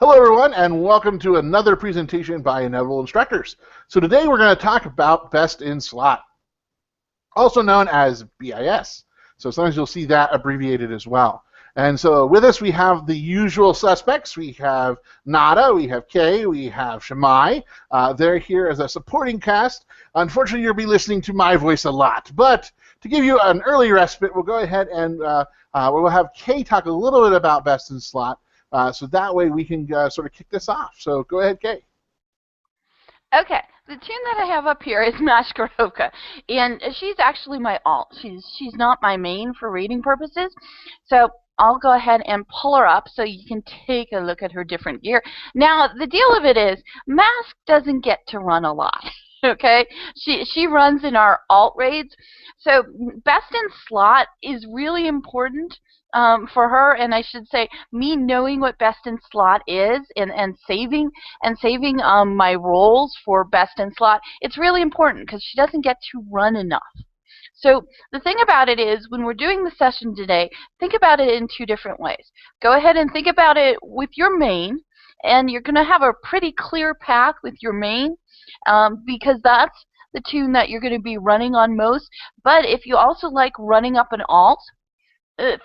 Hello, everyone, and welcome to another presentation by Inevitable Instructors. So today we're going to talk about Best in Slot, also known as BIS. So sometimes you'll see that abbreviated as well. And so with us we have the usual suspects. We have Nada, we have Kay, we have Shamai. They're here as a supporting cast. Unfortunately, you'll be listening to my voice a lot. But to give you an early respite, we'll go ahead and we'll have Kay talk a little bit about Best in Slot. So that way we can sort of kick this off. So go ahead, Kay. Okay, the tune that I have up here is Mashkarovka, and she's actually my alt. She's not my main for reading purposes, so I'll go ahead and pull her up so you can take a look at her different gear. Now, the deal of it is, Mask doesn't get to run a lot. Okay, she runs in our alt raids, so Best in Slot is really important for her, and I should say me knowing what Best in Slot is and saving my roles for Best in Slot. It's really important because she doesn't get to run enough. So the thing about it is, when we're doing the session today, think about it in two different ways. Go ahead and think about it with your main, and you're going to have a pretty clear path with your main because that's the tune that you're going to be running on most. But if you also like running up an alt,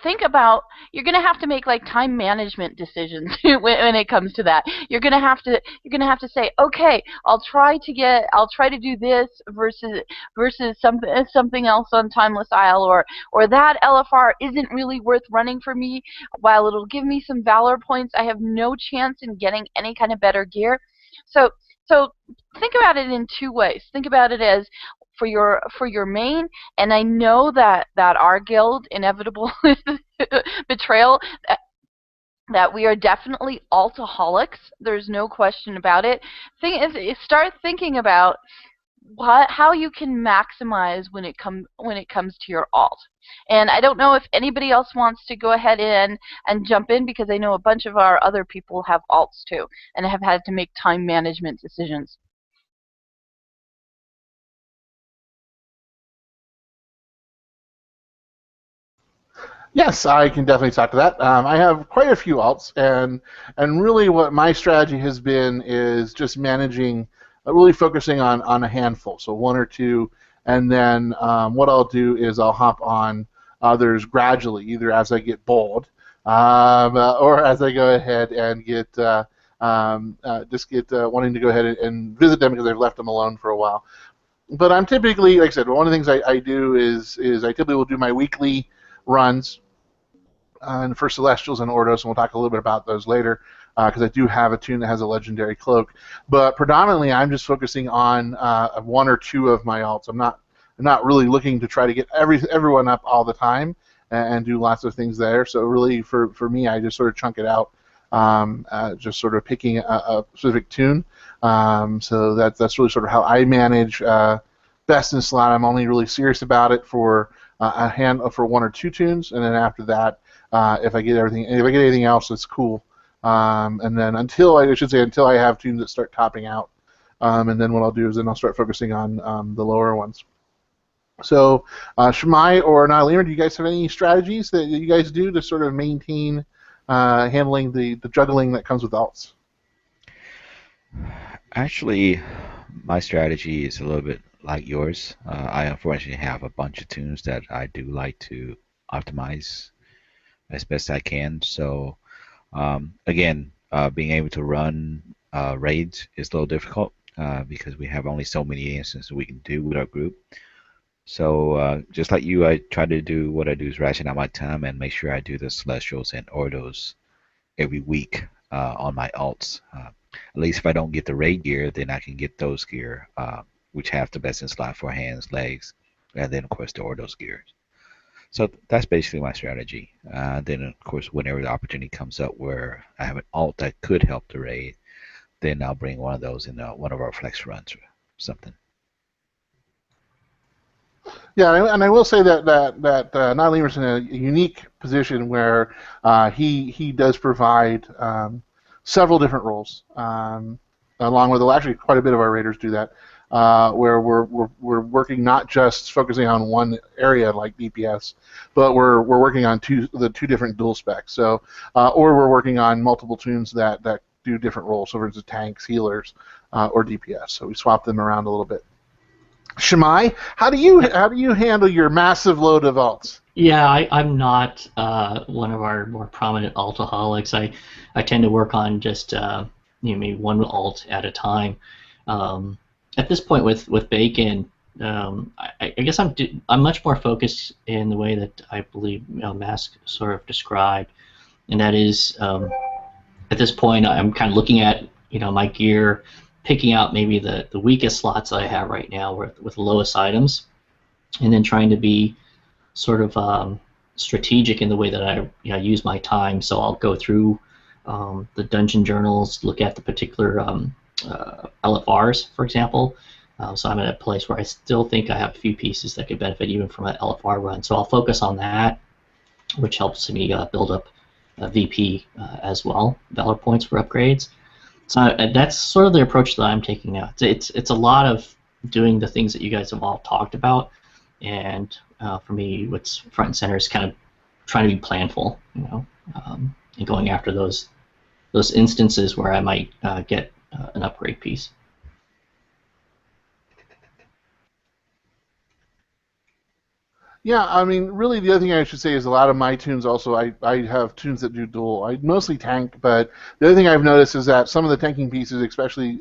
think about, you're going to have to make like time management decisions when it comes to that. You're going to have to say, okay, I'll try to do this versus something else on Timeless Isle, or that LFR isn't really worth running for me. While it'll give me some valor points, I have no chance in getting any kind of better gear. So think about it in two ways. Think about it as for your main, and I know that our guild, Inevitable Betrayal, that we are definitely altaholics. There's no question about it. Start thinking about how you can maximize when it comes to your alt. And I don't know if anybody else wants to go ahead and jump in, because I know a bunch of our other people have alts too and have had to make time management decisions. Yes, I can definitely talk to that. I have quite a few alts, and really what my strategy has been is just managing, really focusing on a handful, so one or two, and then what I'll do is I'll hop on others gradually, either as I get bold, or as I go ahead and get wanting to go ahead and visit them because I've left them alone for a while. But I'm typically, like I said, one of the things I do is I typically will do my weekly runs and for Celestials and Ordos, and we'll talk a little bit about those later because I do have a tune that has a legendary cloak. But predominantly, I'm just focusing on one or two of my alts. I'm not really looking to try to get everyone up all the time and do lots of things there. So really, for me, I just sort of chunk it out, just sort of picking a specific tune. So that's really sort of how I manage Best in Slot. I'm only really serious about it for for one or two tunes, and then after that, if I get anything else, it's cool. And then until I have tunes that start topping out, and then what I'll do is then I'll start focusing on the lower ones. So, Shemai or Nylema, do you guys have any strategies that you guys do to sort of maintain handling the juggling that comes with alts? Actually, my strategy is a little bit like yours. I unfortunately have a bunch of tunes that I do like to optimize as best I can. So again, being able to run raids is a little difficult because we have only so many instances we can do with our group. So just like you, I try to do what I do is ration out my time and make sure I do the Celestials and Ordos every week on my alts. At least if I don't get the raid gear, then I can get those gear, which have the Best in Slot for hands, legs, and then of course the Ordos gear. So that's basically my strategy. Then of course, whenever the opportunity comes up where I have an alt that could help the raid, then I'll bring one of those in one of our flex runs or something. Yeah, and I will say that Nylema's in a unique position where he does provide several different roles, along with actually quite a bit of our raiders do that, where we're working not just focusing on one area like DPS, but we're working on the two different dual specs. So, or we're working on multiple tunes that do different roles. So for instance, tanks, healers, or DPS. So we swap them around a little bit. Shemai, how do you handle your massive load of alts? Yeah, I'm not one of our more prominent altaholics. I tend to work on just maybe one alt at a time. At this point with Bacon, I guess I'm much more focused in the way that I believe Mask sort of described, and that is at this point I'm kind of looking at my gear, picking out maybe the weakest slots I have right now with the lowest items, and then trying to be sort of strategic in the way that I use my time. So I'll go through the dungeon journals, look at the particular LFRs, for example. So I'm at a place where I still think I have a few pieces that could benefit even from an LFR run. So I'll focus on that, which helps me build up VP as well, Valor points for upgrades. So that's sort of the approach that I'm taking now. It's a lot of doing the things that you guys have all talked about, and for me, what's front and center is kind of trying to be planful, and going after those instances where I might get an upgrade piece. Yeah, I mean, really, the other thing I should say is a lot of my tunes also, I have tunes that do dual. I mostly tank, but the other thing I've noticed is that some of the tanking pieces, especially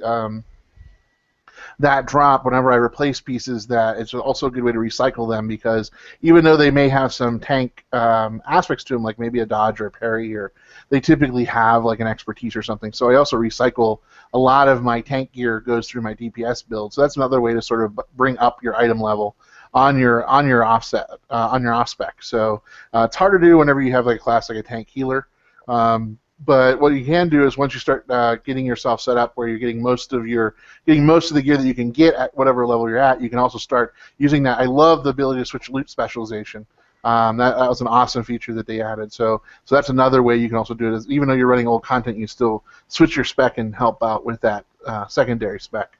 that drop whenever I replace pieces, that it's also a good way to recycle them, because even though they may have some tank aspects to them, like maybe a dodge or a parry, or they typically have like an expertise or something. So I also recycle a lot of my tank gear goes through my DPS build. So that's another way to sort of bring up your item level on your offset on your off spec. So it's hard to do whenever you have like a class like a tank healer. But what you can do is once you start getting yourself set up where you're getting most of the gear that you can get at whatever level you're at, you can also start using that. I love the ability to switch loot specialization. That was an awesome feature that they added. So that's another way you can also do it. Is even though you're running old content, you still switch your spec and help out with that secondary spec.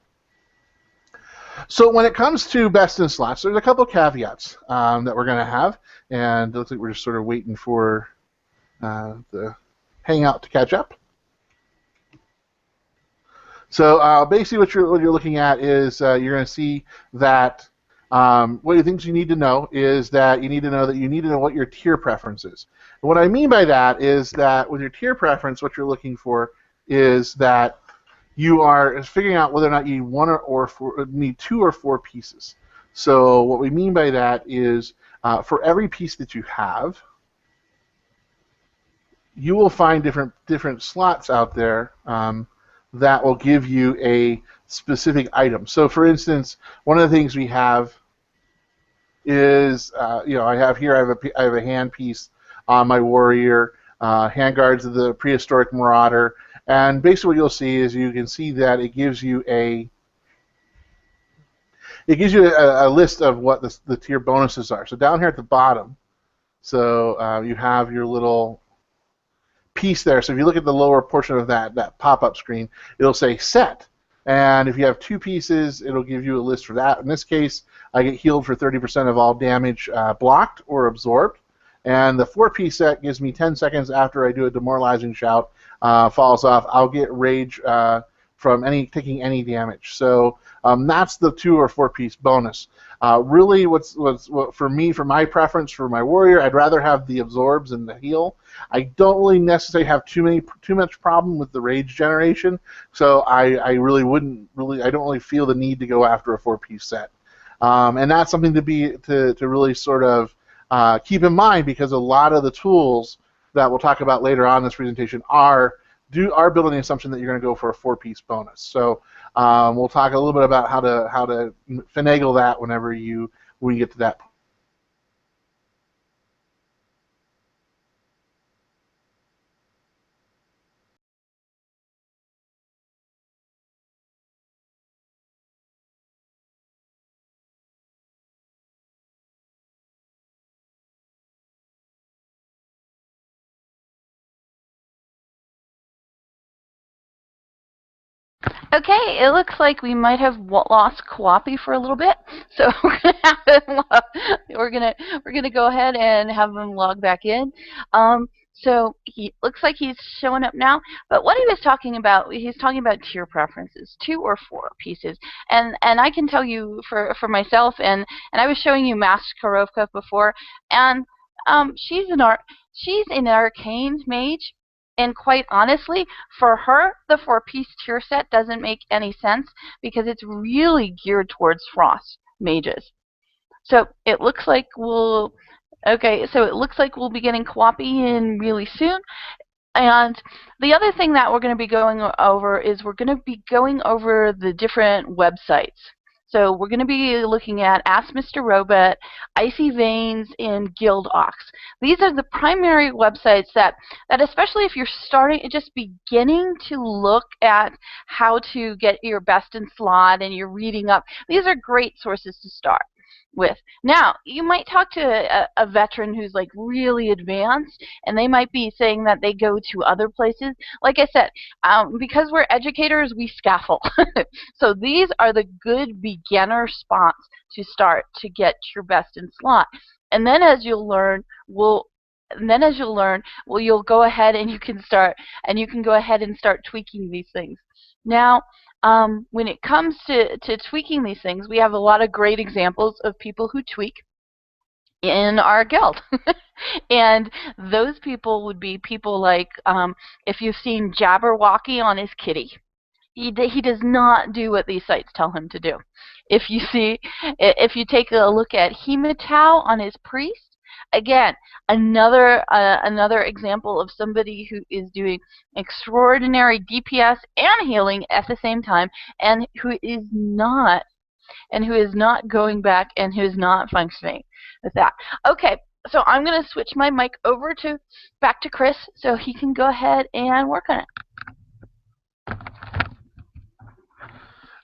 So when it comes to best in slots, there's a couple of caveats that we're going to have, and it looks like we're just sort of waiting for the Hangout to catch up. So basically what you're looking at is you're going to see that one of the things you need to know is that you need to know what your tier preference is. And what I mean by that is that with your tier preference, what you're looking for is that you are figuring out whether or not you need 2 or 4 pieces. So what we mean by that is for every piece that you have, you will find different slots out there that will give you a specific item. So for instance, one of the things we have is, I have a hand piece on my warrior, handguards of the prehistoric marauder, and basically what you'll see is you can see that it gives you a list of what the tier bonuses are. So down here at the bottom, so you have your little piece there. So if you look at the lower portion of that pop-up screen, it'll say set. And if you have 2 pieces, it'll give you a list for that. In this case, I get healed for 30% of all damage blocked or absorbed. And the 4-piece set gives me 10 seconds after I do a demoralizing shout, falls off. I'll get rage from taking any damage. So that's the 2 or 4-piece bonus. Really, what's for me, for my preference for my warrior, I'd rather have the absorbs and the heal. I don't really necessarily have too much problem with the rage generation, so I don't really feel the need to go after a 4-piece set. And that's something to really sort of keep in mind, because a lot of the tools that we'll talk about later on in this presentation are built on the assumption that you're going to go for a 4-piece bonus. So we'll talk a little bit about how to finagle that whenever we get to that point. Okay, it looks like we might have lost Kwapi for a little bit, so we're gonna have him we're gonna go ahead and have him log back in. So he looks like he's showing up now. But what he was talking about, he's talking about tier preferences, 2 or 4 pieces. And I can tell you for myself, and I was showing you Maskarovka before, and she's an arcane mage. And quite honestly, for her, the 4-piece tier set doesn't make any sense because it's really geared towards frost mages. So it looks like we'll be getting Kwapi in really soon. And the other thing that we're going to be going over is we're going to be going over the different websites. So we're going to be looking at Ask Mr. Robot, Icy Veins, and Guild Ox. These are the primary websites that especially if you're just beginning to look at how to get your best in slot and you're reading up, these are great sources to start with. Now, you might talk to a veteran who's like really advanced, and they might be saying that they go to other places. Like I said, because we're educators, we scaffold. So these are the good beginner spots to start to get your best in slot. And then as you'll learn, you'll go ahead and you can go ahead and start tweaking these things. Now, when it comes to tweaking these things, we have a lot of great examples of people who tweak in our guild. And those people would be people like, if you've seen Jabberwocky on his kitty, he does not do what these sites tell him to do. If you take a look at Hematau on his priest, again, another example of somebody who is doing extraordinary DPS and healing at the same time, and who is not going back and who is not functioning with that. Okay, so I'm going to switch my mic over back to Chris so he can go ahead and work on it.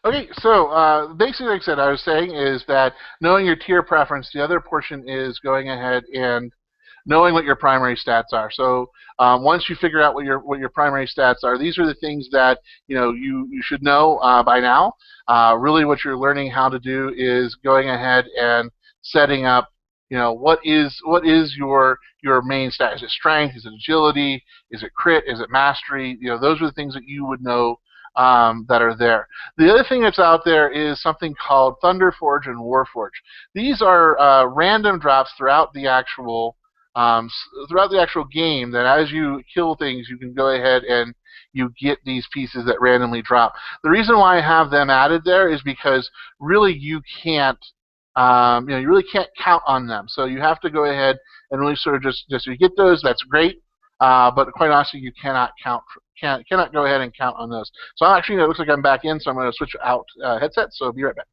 Okay, so basically, like I said, I was saying is that knowing your tier preference, the other portion is going ahead and knowing what your primary stats are. So once you figure out what your primary stats are, these are the things that you should know by now. Really, what you're learning how to do is going ahead and setting up. What is your main stat? Is it strength? Is it agility? Is it crit? Is it mastery? Those are the things that you would know. That are there. The other thing that's out there is something called Thunderforge and Warforge. These are random drops throughout the actual game. That as you kill things, you can go ahead and you get these pieces that randomly drop. The reason why I have them added there is because really you can't. You really can't count on them. So you have to go ahead and really sort of just you get those. That's great. But quite honestly, you cannot go ahead and count on those. So actually, it looks like I'm back in, so I'm going to switch out headsets. So be right back.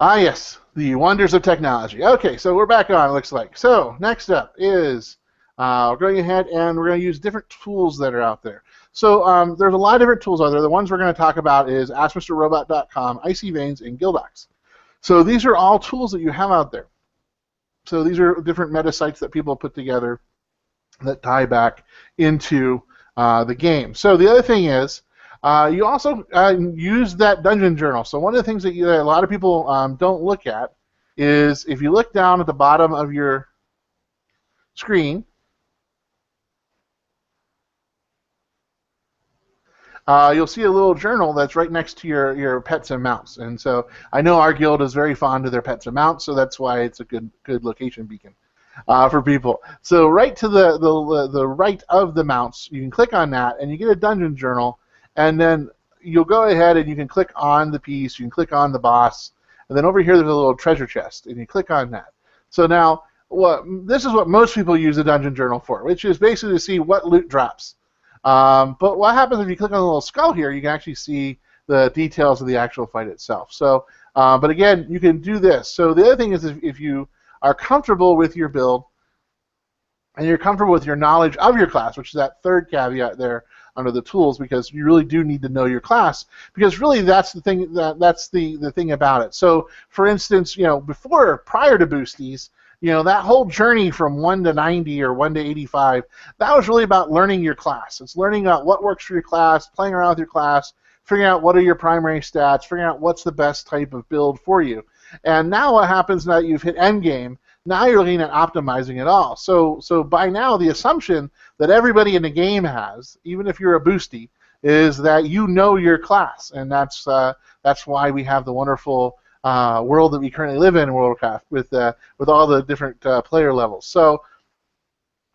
Ah, yes, the wonders of technology. Okay, so we're back on. It looks like. So next up is we're going ahead and we're going to use different tools that are out there. So there's a lot of different tools out there. The ones we're going to talk about is AskMrRobot.com, Icy Veins, and Guild Ox. So these are all tools that you have out there. So these are different meta sites that people put together that tie back into the game. So the other thing is you also use that dungeon journal. So one of the things that a lot of people don't look at is if you look down at the bottom of your screen, you'll see a little journal that's right next to your pets and mounts. And so I know our guild is very fond of their pets and mounts, so that's why it's a good location beacon for people. So right to the right of the mounts, you can click on that, and you get a dungeon journal, and then you'll go ahead and you can click on the piece, you can click on the boss, and then over here there's a little treasure chest, and you click on that. So now this is what most people use the dungeon journal for, which is basically to see what loot drops. But what happens if you click on the little skull here, you can actually see the details of the actual fight itself. So, but again, you can do this. So the other thing is if you are comfortable with your build and you're comfortable with your knowledge of your class, which is that third caveat there under the tools, because you really do need to know your class, because really that's the thing that's the thing about it. So, for instance, prior to boosties, that whole journey from 1 to 90 or 1 to 85, that was really about learning your class. It's learning out what works for your class, playing around with your class, figuring out what are your primary stats, figuring out what's the best type of build for you. And now what happens now that you've hit endgame, now you're looking at optimizing it all. So by now, the assumption that everybody in the game has, even if you're a boosty, is that you know your class, and that's why we have the wonderful world that we currently live in World of Warcraft with all the different player levels. So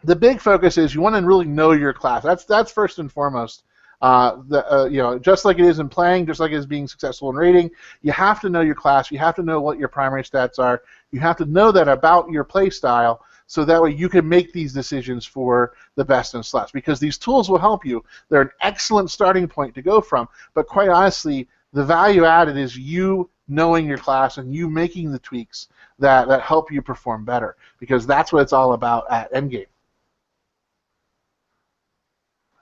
the big focus is you want to really know your class. That's first and foremost. Just like it is in playing, just like it is being successful in raiding, you have to know your class. You have to know what your primary stats are. You have to know that about your play style, so that way you can make these decisions for the best in slots. Because these tools will help you. They're an excellent starting point to go from. But quite honestly, the value added is you knowing your class and you making the tweaks that help you perform better. Because that's what it's all about at endgame.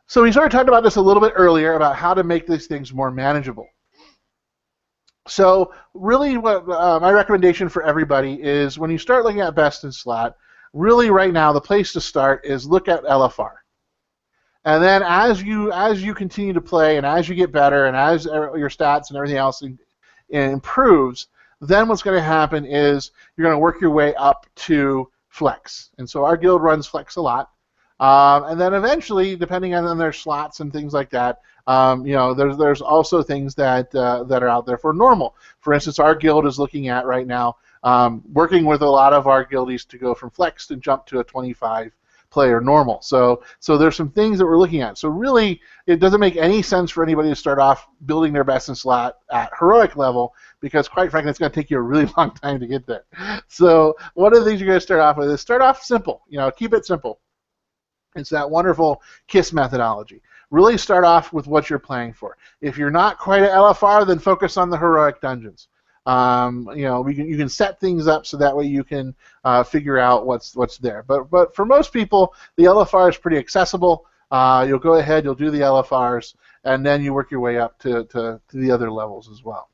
So we sort of talked about this a little bit earlier about how to make these things more manageable. So really what my recommendation for everybody is when you start looking at best in slot, really right now the place to start is look at LFR. And then as you continue to play and as you get better and as your stats and everything else improves, then what's going to happen is you're going to work your way up to flex. And so our guild runs flex a lot. And then eventually, depending on their slots and things like that, there's also things that are out there for normal. For instance, our guild is looking at right now working with a lot of our guildies to go from flex to jump to a 25-player normal. So there's some things that we're looking at. So really, it doesn't make any sense for anybody to start off building their best in slot at heroic level because, quite frankly, it's going to take you a really long time to get there. So one of the things you're going to start off with is start off simple. Keep it simple. It's that wonderful KISS methodology. Really start off with what you're playing for. If you're not quite at LFR, then focus on the heroic dungeons. You can set things up so that way you can figure out what's there. But for most people, the LFR is pretty accessible. You'll go ahead, you'll do the LFRs, and then you work your way up to the other levels as well.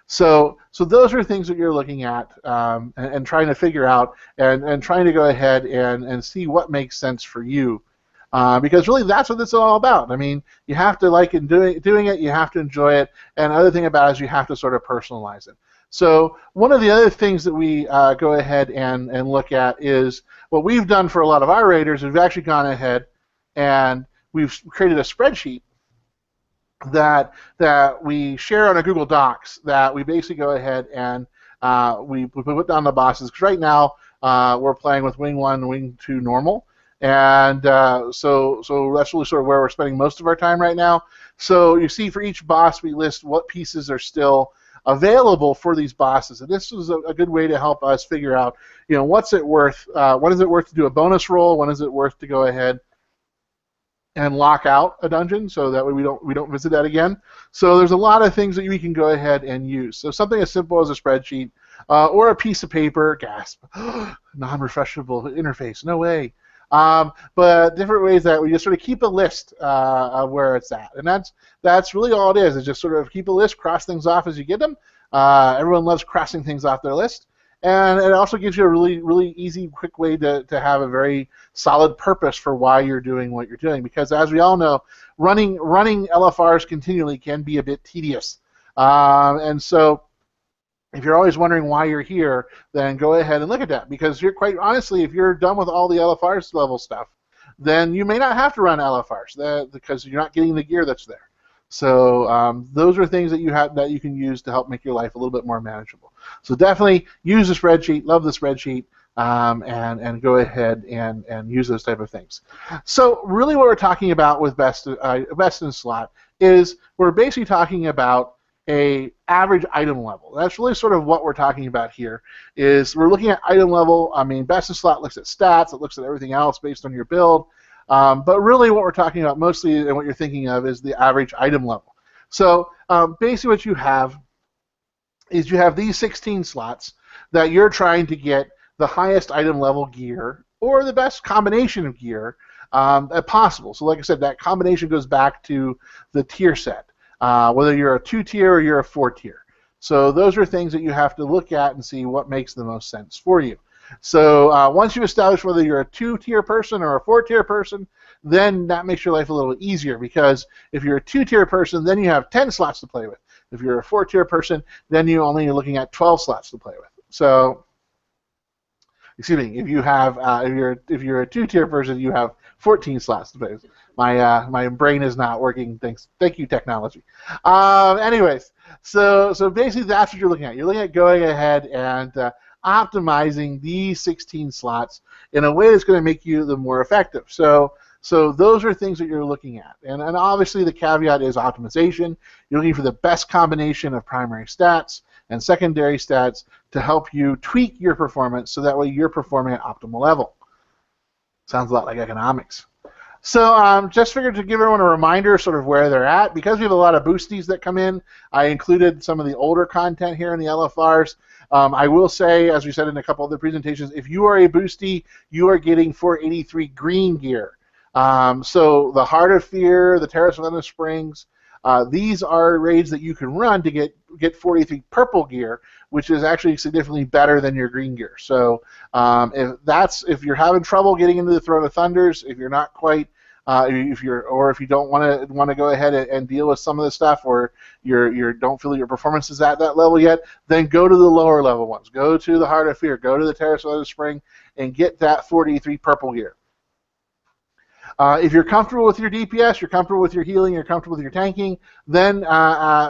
So those are things that you're looking at and trying to figure out and trying to go ahead and see what makes sense for you. Because really that's what this is all about. I mean, you have to like doing it, you have to enjoy it, and the other thing about it is you have to sort of personalize it. So one of the other things that we go ahead and look at is what we've done for a lot of our raiders is we've actually gone ahead and we've created a spreadsheet that we share on a Google Docs that we basically go ahead and we put down the bosses. Because right now we're playing with Wing 1 and Wing 2 normal. And so that's really sort of where we're spending most of our time right now. So you see for each boss we list what pieces are still available for these bosses. And this is a good way to help us figure out, what's it worth? When is it worth to do a bonus roll? When is it worth to go ahead and lock out a dungeon so that way we don't visit that again? So there's a lot of things that we can go ahead and use. So something as simple as a spreadsheet or a piece of paper. Gasp. Non-refreshable interface. No way. But different ways that we just sort of keep a list of where it's at, and that's really all it is. Is just sort of keep a list, cross things off as you get them. Everyone loves crossing things off their list, and it also gives you a really easy, quick way to have a very solid purpose for why you're doing what you're doing. Because as we all know, running LFRs continually can be a bit tedious, and so if you're always wondering why you're here, then go ahead and look at that. Because you're quite honestly, if you're done with all the LFRs level stuff, then you may not have to run LFRs because you're not getting the gear that's there. So those are things that you can use to help make your life a little bit more manageable. So definitely use the spreadsheet. Love the spreadsheet. And go ahead and use those type of things. So really, what we're talking about with best in slot is we're basically talking about a average item level. That's really sort of what we're talking about here. Is we're looking at item level. I mean, best in slot looks at stats. It looks at everything else based on your build. But really, what we're talking about mostly, and what you're thinking of, is the average item level. So basically, what you have is you have these 16 slots that you're trying to get the highest item level gear or the best combination of gear possible. So like I said, that combination goes back to the tier set, whether you're a 2-tier or you're a 4-tier. So those are things that you have to look at and see what makes the most sense for you. So once you establish whether you're a 2-tier person or a 4-tier person, then that makes your life a little easier, because if you're a 2-tier person, then you have 10 slots to play with. If you're a 4-tier person, then you only are looking at 12 slots to play with. So, excuse me, if you have if you're a 2-tier person, you have 14 slots to play with. My brain is not working. Thank you, technology. Anyways, so basically that's what you're looking at. You're looking at going ahead and optimizing these 16 slots in a way that's going to make you the more effective. So those are things that you're looking at. And obviously the caveat is optimization. You're looking for the best combination of primary stats and secondary stats to help you tweak your performance so that way you're performing at optimal level. Sounds a lot like economics. So just figured to give everyone a reminder sort of where they're at. Because we have a lot of boosties that come in, I included some of the older content here in the LFRs. I will say, as we said in a couple other presentations, if you are a boosty, you are getting 483 green gear. So the Heart of Fear, the Terrace of Endless Springs, these are raids that you can run to get 43 purple gear, which is actually significantly better than your green gear. So if you're having trouble getting into the Throne of Thunders, if you're not quite if you don't want to go ahead and deal with some of the stuff, or you don't feel your performance is at that level yet, then go to the lower level ones. Go to the Heart of Fear, go to the Terrace of Endless Spring, and get that 43 purple gear. If you're comfortable with your DPS, you're comfortable with your healing, you're comfortable with your tanking, then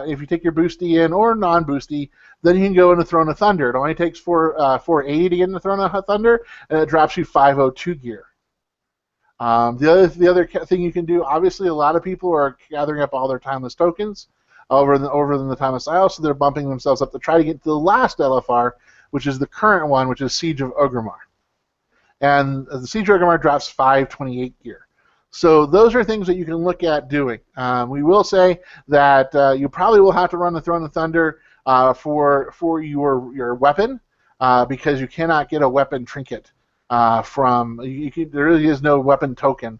if you take your boosty in or non-boosty, then you can go into Throne of Thunder. It only takes 480 to get into Throne of Thunder, and it drops you 502 gear. The other thing you can do, obviously, a lot of people are gathering up all their timeless tokens over in the Timeless Isle, so they're bumping themselves up to try to get to the last LFR, which is the current one, which is Siege of Orgrimmar. And the Siege of Orgrimmar drops 528 gear. So those are things that you can look at doing. We will say that you probably will have to run the Throne of Thunder for your weapon, because you cannot get a weapon trinket there really is no weapon token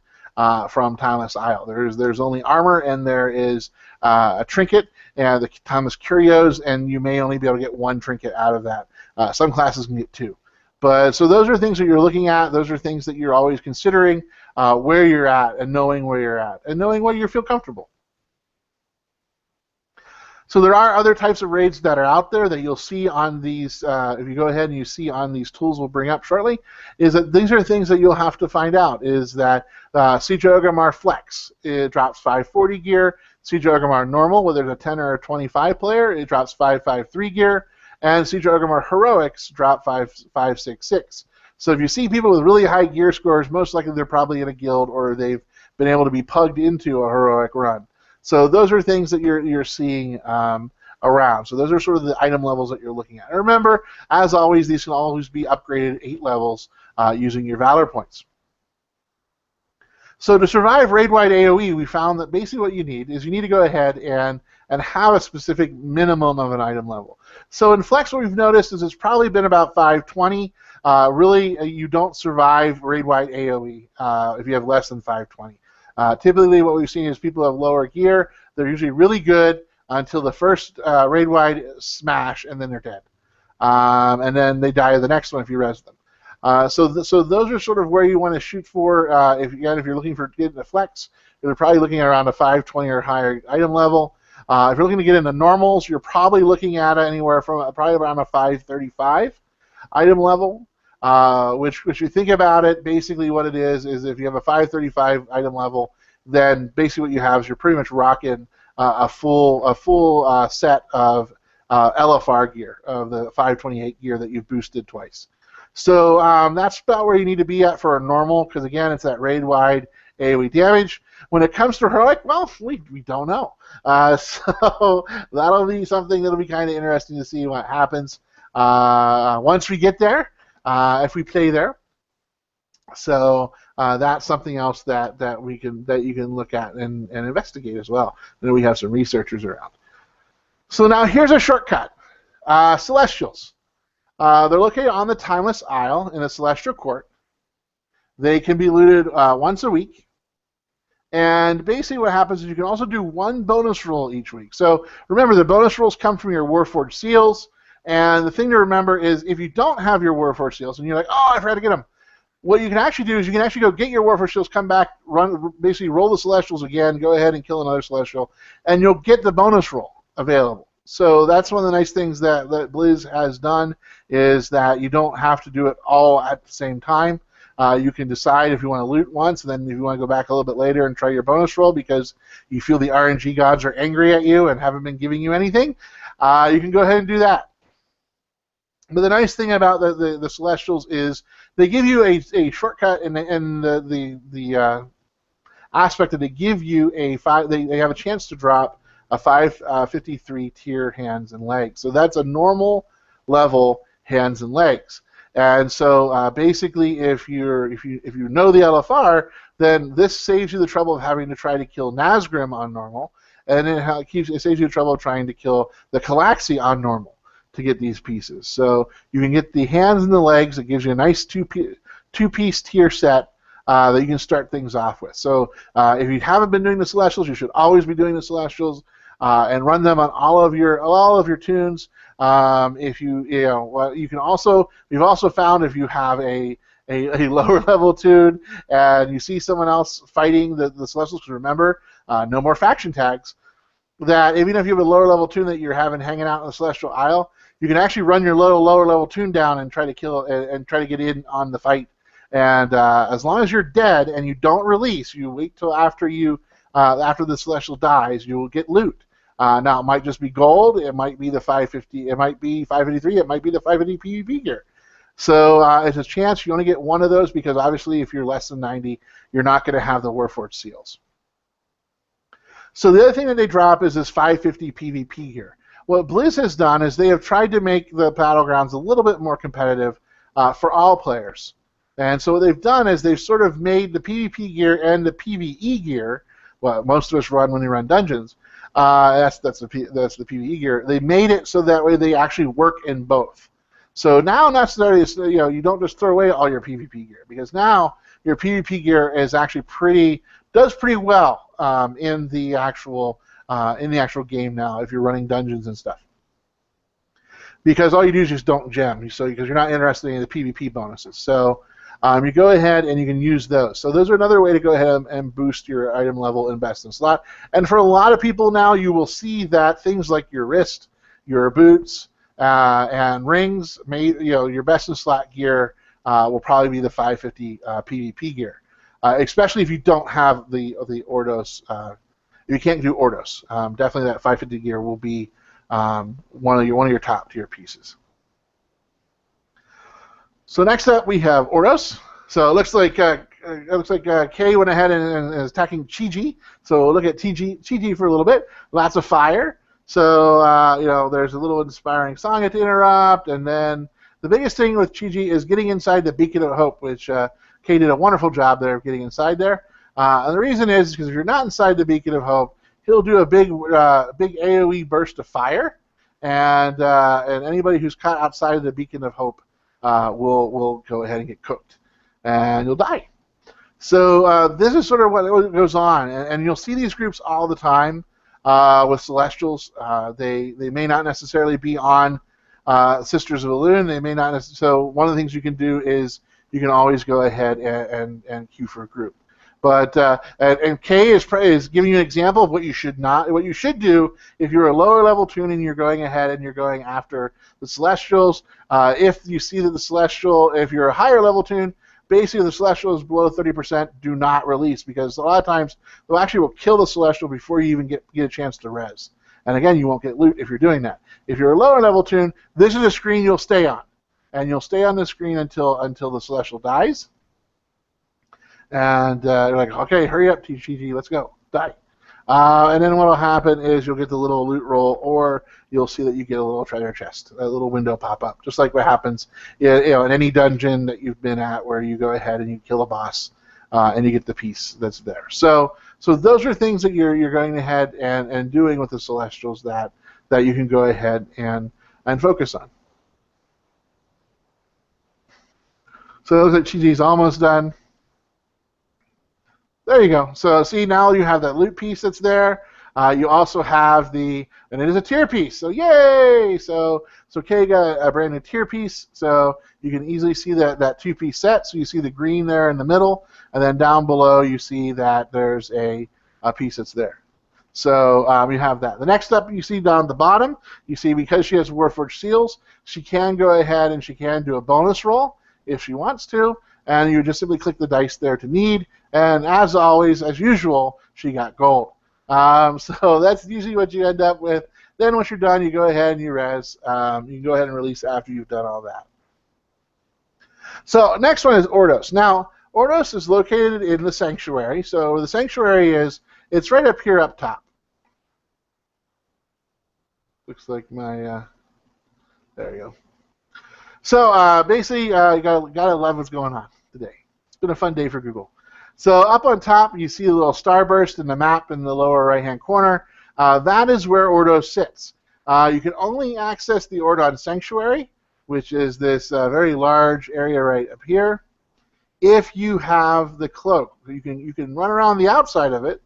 from Timeless Isle. There's only armor, and there is a trinket and the Timeless Curios, and you may only be able to get one trinket out of that. Some classes can get two. But so those are things that you're looking at. Those are things that you're always considering where you're at, and knowing where you're at, and knowing where you feel comfortable. So there are other types of raids that are out there that you'll see on these, if you go ahead and you see on these tools we'll bring up shortly, is that these are things that you'll have to find out, is that Siege of Orgrimmar Flex, it drops 540 gear. Siege of Orgrimmar Normal, whether it's a 10 or a 25 player, it drops 553 gear. And Siege of Orgrimmar Heroics drop 566. So if you see people with really high gear scores, most likely they're probably in a guild, or they've been able to be plugged into a heroic run. So those are things that you're seeing around. So those are sort of the item levels that you're looking at. And remember, as always, these can always be upgraded 8 levels using your Valor points. So to survive raid-wide AoE, we found that basically what you need is you need to go ahead and have a specific minimum of an item level. So in Flex, what we've noticed is it's probably been about 520. Really, you don't survive raid-wide AoE if you have less than 520. Typically, what we've seen is people have lower gear. They're usually really good until the first raid-wide smash, and then they're dead. And then they die of the next one if you res them. So those are sort of where you want to shoot for. If you're looking for getting a Flex, you're probably looking at around a 520 or higher item level. If you're looking to get into normals, you're probably looking at anywhere from probably around a 535 item level. Which you think about it, basically what it is if you have a 535 item level, then basically what you have is you're pretty much rocking a full set of LFR gear, of the 528 gear that you've boosted twice. So that's about where you need to be at for a normal, because again, it's that raid-wide AoE damage. When it comes to heroic, well, we don't know. So that'll be something that'll be kind of interesting to see what happens once we get there. If we play there, so that's something else that you can look at and investigate as well. And we have some researchers around. So now here's a shortcut. Celestials. They're located on the Timeless Isle in a Celestial Court. They can be looted once a week. And basically what happens is you can also do one bonus roll each week. So remember, the bonus rolls come from your Warforged seals. And the thing to remember is if you don't have your Warforged seals and you're like, oh, I forgot to get them, what you can actually do is you can actually go get your Warforged seals, come back, basically roll the Celestials again, go ahead and kill another Celestial, and you'll get the bonus roll available. So that's one of the nice things that Blizz has done, is that you don't have to do it all at the same time. You can decide if you want to loot once, and then if you want to go back a little bit later and try your bonus roll because you feel the RNG gods are angry at you and haven't been giving you anything, you can go ahead and do that. But the nice thing about the Celestials is they give you a shortcut in the aspect that they give you they have a chance to drop a 553 tier hands and legs. So that's a normal level hands and legs. And so basically, if you know the LFR, then this saves you the trouble of having to try to kill Nazgrim on normal, and it saves you the trouble of trying to kill the Calaxi on normal to get these pieces. So you can get the hands and the legs. It gives you a nice two-piece tier set that you can start things off with. So if you haven't been doing the Celestials, you should always be doing the Celestials and run them on all of your tunes. We've also found if you have a lower level tune and you see someone else fighting the Celestials, remember, no more faction tags, that even if you have a lower level tune that you're having hanging out in the Celestial Isle, you can actually run your lower level tune down and try to kill and try to get in on the fight. And as long as you're dead and you don't release, you wait till after the Celestial dies, you will get loot. Now it might just be gold, it might be the 550, it might be 553, it might be the 550 PvP gear. So it's a chance you only get one of those, because obviously if you're less than 90, you're not going to have the Warforged seals. So the other thing that they drop is this 550 PvP gear. What Blizz has done is they have tried to make the Battlegrounds a little bit more competitive for all players. And so what they've done is they've sort of made the PvP gear and the PvE gear, what most of us run when we run dungeons, that's the PvE gear. They made it so that way they actually work in both. So now necessarily, you don't just throw away all your PvP gear, because now your PvP gear is actually does pretty well in the actual game now if you're running dungeons and stuff. Because all you do is just don't gem, because you're not interested in the PvP bonuses. So you go ahead and you can use those. So those are another way to go ahead and boost your item level in best in slot. And for a lot of people now, you will see that things like your wrist, your boots, and rings, your best in slot gear will probably be the 550 PvP gear, especially if you don't have the Ordos. If you can't do Ordos, definitely that 550 gear will be one of your top tier pieces. So next up we have Ordos. So it looks like Kay went ahead and is attacking Chi-Ji. So we'll look at Chi-Ji for a little bit. Lots of fire. So there's a little inspiring song at the interrupt, and then the biggest thing with Chi-Ji is getting inside the Beacon of Hope, which Kay did a wonderful job there of getting inside there. And the reason is because if you're not inside the Beacon of Hope, he'll do a big AOE burst of fire, and anybody who's caught outside of the Beacon of Hope will go ahead and get cooked, and you'll die. So this is sort of what goes on, and you'll see these groups all the time with Celestials. They may not necessarily be on Sisters of Elune. They may not. So one of the things you can do is you can always go ahead and queue for a group. But and Kay is giving you an example of what you should do if you're a lower level tune and you're going ahead and you're going after the Celestials. If you see that the Celestial, if you're a higher level tune, basically the Celestial is below 30%, do not release, because a lot of times they'll actually will kill the Celestial before you even get a chance to res. And again, you won't get loot if you're doing that. If you're a lower level tune, this is a screen you'll stay on, and you'll stay on this screen until the Celestial dies. And you're like, okay, hurry up, TGG, let's go, die. And then what will happen is you'll get the little loot roll, or you'll see that you get a little treasure chest, a little window pop up, just like what happens in any dungeon that you've been at, where you go ahead and you kill a boss, and you get the piece that's there. So those are things that you're going ahead and doing with the Celestials that you can go ahead and focus on. So it looks like Chi-Ji's almost done. There you go. So see, now you have that loot piece that's there. You also have and it is a tier piece. So yay! So Kay got a brand new tier piece. So you can easily see that two-piece set. So you see the green there in the middle, and then down below you see that there's a piece that's there. So you have that. The next up you see down at the bottom, you see because she has Warforged Seals, she can go ahead and she can do a bonus roll if she wants to, and you just simply click the dice there to need, and as always, as usual, she got gold. So that's usually what you end up with. Then once you're done, you go ahead and you res. You can go ahead and release after you've done all that. So next one is Ordos. Now, Ordos is located in the Sanctuary. So where the Sanctuary is, it's right up here up top. Looks like my, there you go. So basically, you gotta love what's going on today. It's been a fun day for Google. So up on top, you see a little starburst in the map in the lower right-hand corner. That is where Ordos sits. You can only access the Ordon Sanctuary, which is this very large area right up here, if you have the cloak. You can run around the outside of it.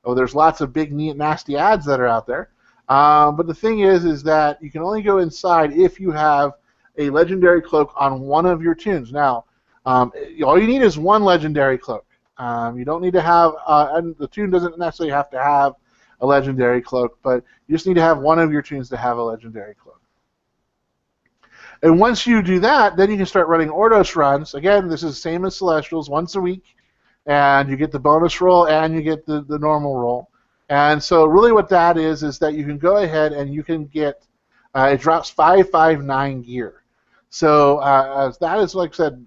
Oh, there's lots of big, neat, nasty ads that are out there. But the thing is that you can only go inside if you have a legendary cloak on one of your tunes. Now, all you need is one legendary cloak. You don't need to have, and the tune doesn't necessarily have to have a legendary cloak, but you just need to have one of your tunes to have a legendary cloak. And once you do that, then you can start running Ordos runs. Again, this is the same as Celestials, once a week, and you get the bonus roll and you get the normal roll. And so really what that is that you can go ahead and you can get, it drops 559 gear. So that is, like I said,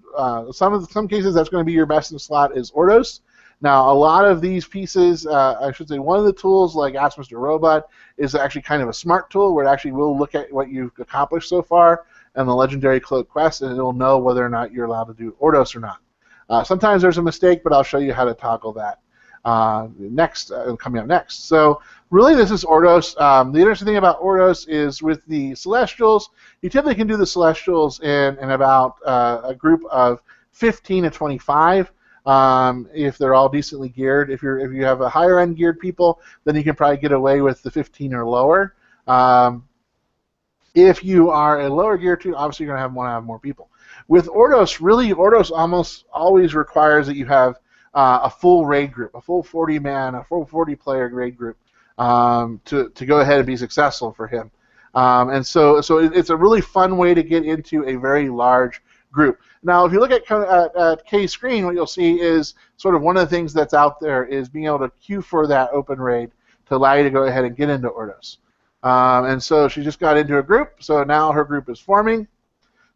some cases that's going to be your best in slot is Ordos. Now, a lot of these pieces, I should say, one of the tools, like Ask Mr. Robot, is actually kind of a smart tool where it actually will look at what you've accomplished so far and the Legendary Cloak quest, and it'll know whether or not you're allowed to do Ordos or not. Sometimes there's a mistake, but I'll show you how to toggle that coming up next. So really this is Ordos. The interesting thing about Ordos is with the Celestials, you typically can do the Celestials in about a group of 15 to 25 if they're all decently geared. If you have a higher end geared people, then you can probably get away with the 15 or lower. If you are a lower gear tune, obviously you're going to want to have more people. With Ordos, really Ordos almost always requires that you have a full raid group, a full 40-man, a full 40-player raid group to go ahead and be successful for him. And so it's a really fun way to get into a very large group. Now, if you look at Kay's screen, what you'll see is sort of one of the things that's out there is being able to queue for that open raid to allow you to go ahead and get into Ordos. And so she just got into a group, so now her group is forming.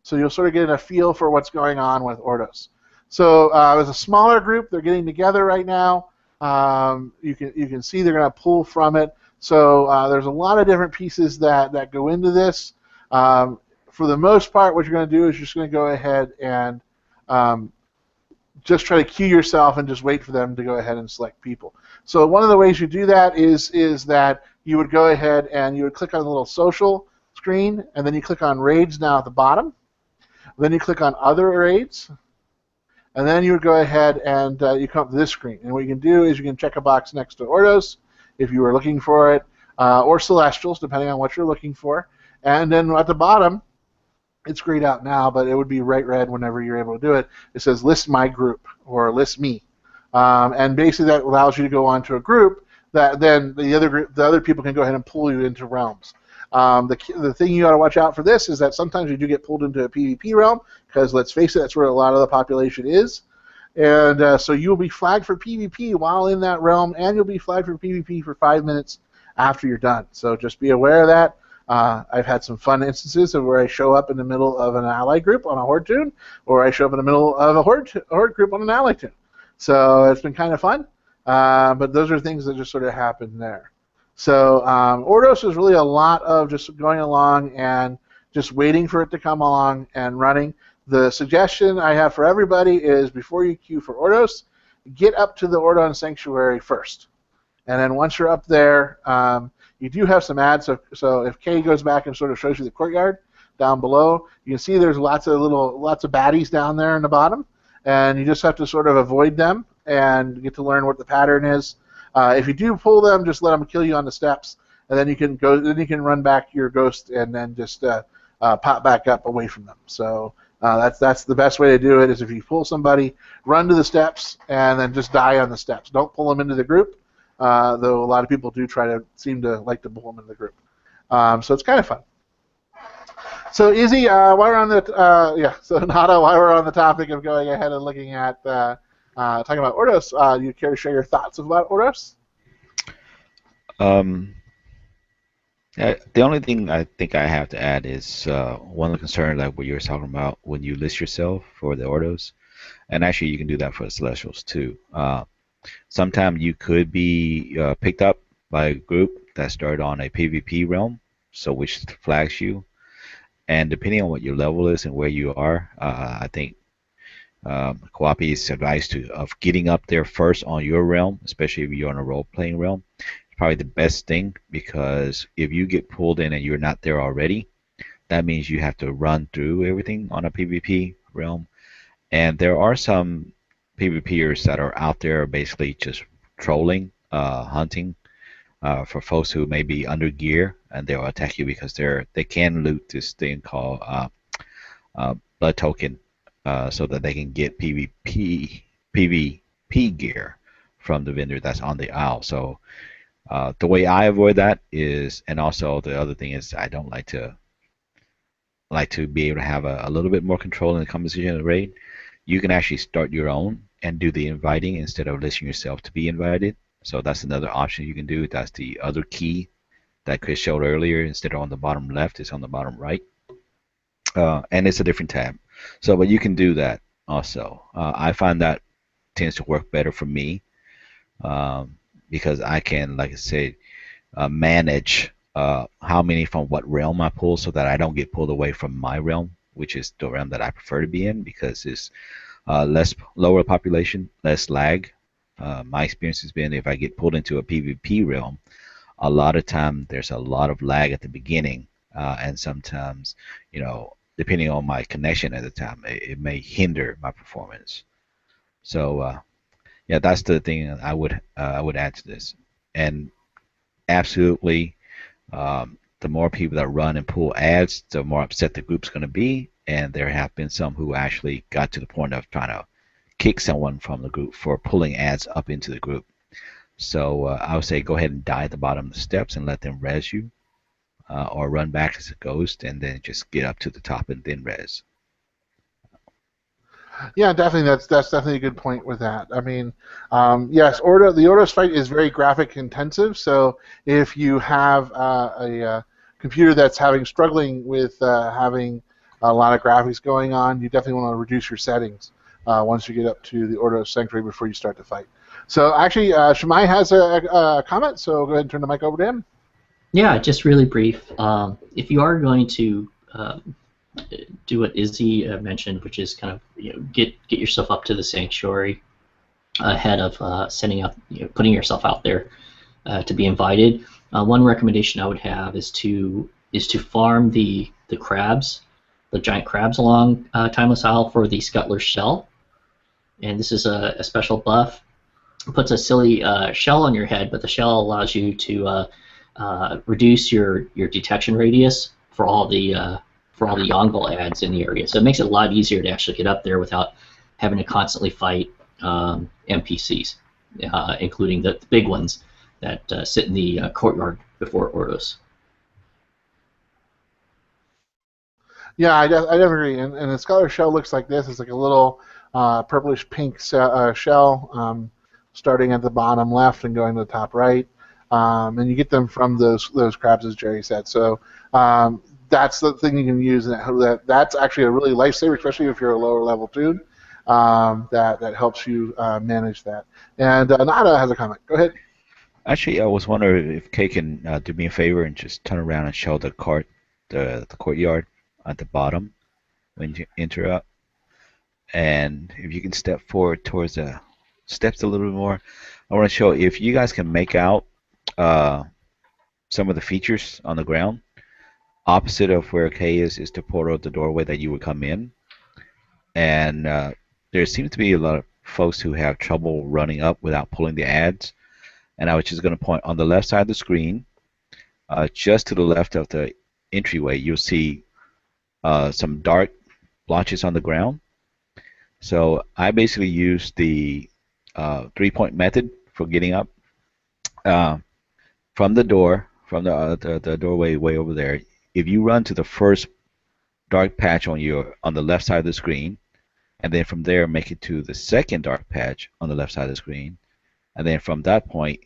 So you'll sort of get a feel for what's going on with Ordos. So as a smaller group, they're getting together right now. You can see they're going to pull from it. So there's a lot of different pieces that go into this. For the most part, what you're going to do is you're just going to go ahead and just try to queue yourself and just wait for them to go ahead and select people. So one of the ways you do that is that you would go ahead and you would click on the little social screen, and then you click on raids now at the bottom. Then you click on other raids, and then you would go ahead and you come up to this screen. And what you can do is you can check a box next to Ordos if you were looking for it, or Celestials, depending on what you're looking for. And then at the bottom, it's grayed out now, but it would be bright red whenever you're able to do it. It says list my group or list me. And basically that allows you to go onto a group that then the other people can go ahead and pull you into realms. The thing you got to watch out for this is that sometimes you do get pulled into a PvP realm because, let's face it, that's where a lot of the population is. And so you'll be flagged for PvP while in that realm, and you'll be flagged for PvP for 5 minutes after you're done. So just be aware of that. I've had some fun instances of where I show up in the middle of an ally group on a horde tune, or I show up in the middle of a horde group on an ally tune. So it's been kind of fun, but those are things that just sort of happen there. So Ordos is really a lot of just going along and just waiting for it to come along and running. The suggestion I have for everybody is before you queue for Ordos, get up to the Ordon Sanctuary first. And then once you're up there, you do have some ads. So if Kay goes back and sort of shows you the courtyard down below, you can see there's lots of baddies down there in the bottom, and you just have to sort of avoid them and get to learn what the pattern is. If you do pull them, just let them kill you on the steps, and then you can go. Then you can run back your ghost and then just pop back up away from them. So that's the best way to do it. Is if you pull somebody, run to the steps and then just die on the steps. Don't pull them into the group. though a lot of people do seem to like to pull them in the group. So it's kind of fun. So Izzy, while we're on so Nada, while we're on the topic of going ahead and looking at talking about Ordos, do you care to share your thoughts about Ordos? The only thing I think I have to add is one of the concerns like what you were talking about when you list yourself for the Ordos, and actually you can do that for the Celestials too. Sometimes you could be picked up by a group that started on a PvP realm, so which flags you, and depending on what your level is and where you are, I think Kawapi's advice of getting up there first on your realm, especially if you're on a role-playing realm, probably the best thing, because if you get pulled in and you're not there already, that means you have to run through everything on a PvP realm. And there are some PvPers that are out there basically just trolling, hunting for folks who may be under gear, and they'll attack you because they can loot this thing called blood token, so that they can get PvP gear from the vendor that's on the aisle. So the way I avoid that is, and also the other thing is, I don't like to be able to have a little bit more control in the composition of the raid. You can actually start your own and do the inviting instead of listing yourself to be invited. So that's another option you can do. That's the other key that Chris showed earlier. Instead of on the bottom left, it's on the bottom right. And it's a different tab. So, but you can do that also. I find that tends to work better for me because I can, like I said, manage how many from what realm I pull so that I don't get pulled away from my realm, which is the realm that I prefer to be in because it's lower population, less lag. My experience has been if I get pulled into a PvP realm, a lot of time there's a lot of lag at the beginning, and sometimes, depending on my connection at the time, it may hinder my performance. So yeah, that's the thing I would add to this. And absolutely, the more people that run and pull ads, the more upset the group's going to be. And there have been some who actually got to the point of trying to kick someone from the group for pulling ads up into the group. So I would say go ahead and die at the bottom of the steps and let them res you, or run back as a ghost and then just get up to the top and then res. Yeah, definitely. That's definitely a good point with that. I mean, yes, the Ordos fight is very graphic intensive. So if you have a computer that's struggling with having a lot of graphics going on, you definitely want to reduce your settings once you get up to the Ordos Sanctuary before you start the fight. So actually, Shemai has a comment. So go ahead and turn the mic over to him. Yeah, just really brief. If you are going to do what Izzy mentioned, which is kind of get yourself up to the sanctuary ahead of sending out, putting yourself out there to be invited. One recommendation I would have is to farm the crabs, the giant crabs along Timeless Isle for the Scuttler shell, and this is a special buff. It puts a silly shell on your head, but the shell allows you to reduce your detection radius for all the Yongle ads in the area. So it makes it a lot easier to actually get up there without having to constantly fight NPCs, including the big ones that sit in the courtyard before Ordos. Yeah, I definitely agree. And the Scholar shell looks like this. It's like a little purplish pink shell starting at the bottom left and going to the top right. And you get them from those crabs, as Jerry said. So that's the thing you can use. That's actually a really lifesaver, especially if you're a lower level toon. That helps you manage that. And Nada has a comment. Go ahead. Actually, I was wondering if Kay can do me a favor and just turn around and show the courtyard at the bottom when you enter up. And if you can step forward towards the steps a little bit more, I want to show if you guys can make out some of the features on the ground. Opposite of where Kay is the portal, the doorway that you would come in. And there seems to be a lot of folks who have trouble running up without pulling the ads. And I was just going to point on the left side of the screen, just to the left of the entryway, you'll see some dark blotches on the ground. So I basically use the 3-point method for getting up. from the door, from the doorway way over there, if you run to the first dark patch on the left side of the screen, and then from there make it to the second dark patch on the left side of the screen, and then from that point